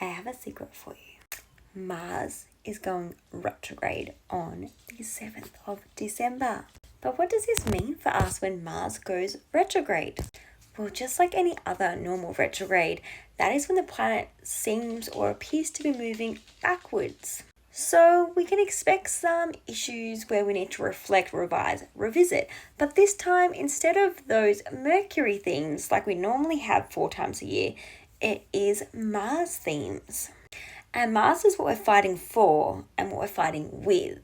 I have a secret for you. Mars is going retrograde on the 7th of December. But what does this mean for us when Mars goes retrograde? Well, just like any other normal retrograde, that is when the planet seems or appears to be moving backwards. So we can expect some issues where we need to reflect, revise, revisit. But this time, instead of those Mercury themes like we normally have 4 times a year, it is Mars themes. And Mars is what we're fighting for and what we're fighting with.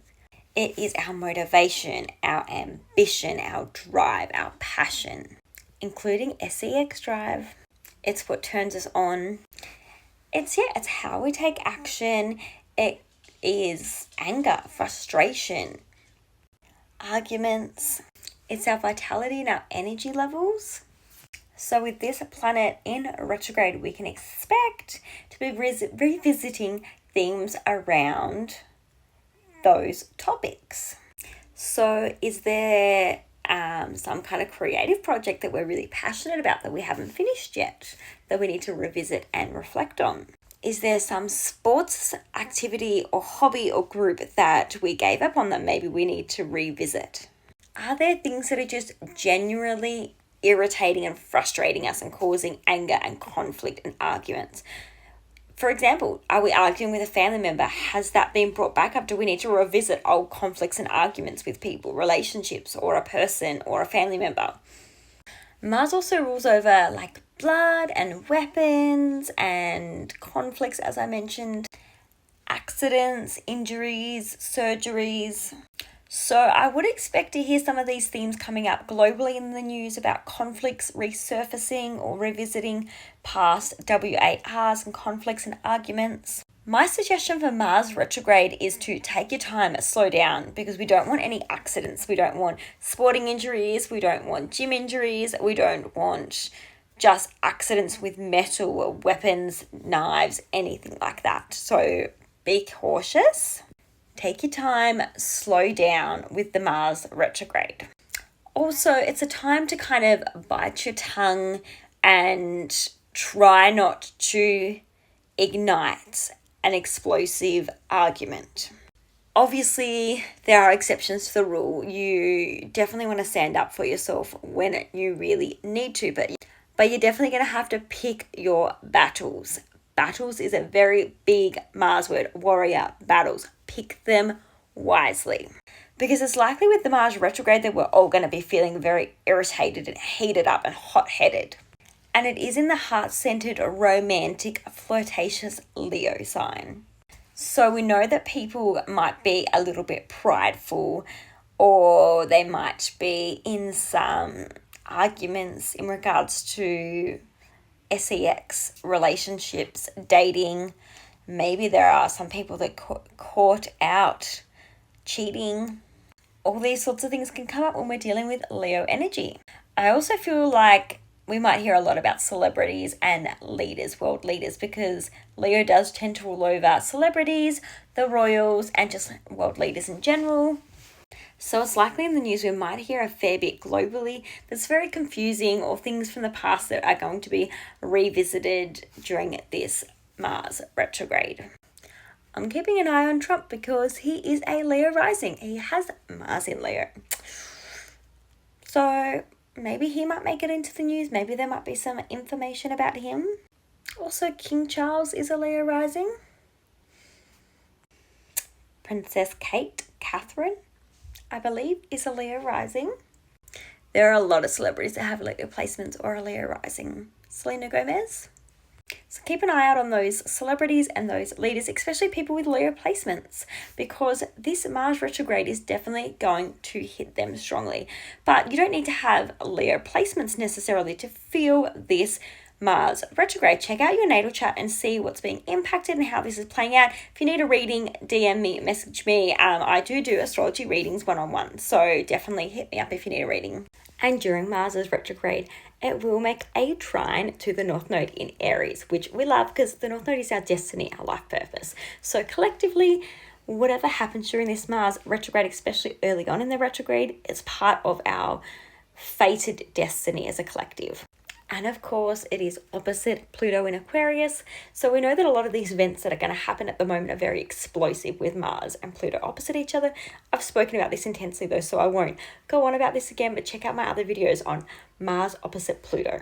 It is our motivation, our ambition, our drive, our passion, including SEX drive. It's what turns us on. It's how we take action. It is anger, frustration, arguments. It's our vitality and our energy levels. So with this planet in retrograde, we can expect to be revisiting themes around those topics. So is there some kind of creative project that we're really passionate about that we haven't finished yet, that we need to revisit and reflect on? Is there some sports activity or hobby or group that we gave up on that maybe we need to revisit? Are there things that are just genuinely irritating and frustrating us and causing anger and conflict and arguments? For example, are we arguing with a family member? Has that been brought back up? Do we need to revisit old conflicts and arguments with people, relationships, or a person or a family member? Mars also rules over like blood and weapons and conflicts, as I mentioned, accidents, injuries, surgeries. So I would expect to hear some of these themes coming up globally in the news about conflicts resurfacing or revisiting past WARs and conflicts and arguments. My suggestion for Mars retrograde is to take your time, slow down, because we don't want any accidents. We don't want sporting injuries. We don't want gym injuries. We don't want just accidents with metal or weapons, knives, anything like that. So be cautious. Take your time, slow down with the Mars retrograde. Also, it's a time to kind of bite your tongue and try not to ignite an explosive argument. Obviously, there are exceptions to the rule. You definitely want to stand up for yourself when you really need to, but you're definitely going to have to pick your battles. Battles is a very big Mars word. Warrior, battles. Pick them wisely. Because it's likely with the Mars retrograde that we're all going to be feeling very irritated and heated up and hot-headed. And it is in the heart-centered, romantic, flirtatious Leo sign. So we know that people might be a little bit prideful, or they might be in some arguments in regards to SEX, relationships, dating. Maybe there are some people that caught out cheating. All these sorts of things can come up when we're dealing with Leo energy. I also feel like we might hear a lot about celebrities and leaders, world leaders, because Leo does tend to rule over celebrities, the royals, and just world leaders in general. So it's likely in the news we might hear a fair bit globally that's very confusing, or things from the past that are going to be revisited during this Mars retrograde. I'm keeping an eye on Trump because he is a Leo rising. He has Mars in Leo. So maybe he might make it into the news. Maybe there might be some information about him. Also, King Charles is a Leo rising. Princess Catherine, I believe, is a Leo rising. There are a lot of celebrities that have Leo placements or a Leo rising. Selena Gomez. So keep an eye out on those celebrities and those leaders, especially people with Leo placements, because this Mars retrograde is definitely going to hit them strongly. But you don't need to have Leo placements necessarily to feel this Mars retrograde. Check out your natal chart and see what's being impacted and how this is playing out. If you need a reading, DM me, message me. I do astrology readings one-on-one, so definitely hit me up if you need a reading. And during Mars's retrograde, it will make a trine to the North Node in Aries, which we love because the North Node is our destiny, our life purpose. So collectively, whatever happens during this Mars retrograde, especially early on in the retrograde, is part of our fated destiny as a collective. And of course, it is opposite Pluto in Aquarius. So we know that a lot of these events that are going to happen at the moment are very explosive with Mars and Pluto opposite each other. I've spoken about this intensely though, so I won't go on about this again, but check out my other videos on Mars opposite Pluto.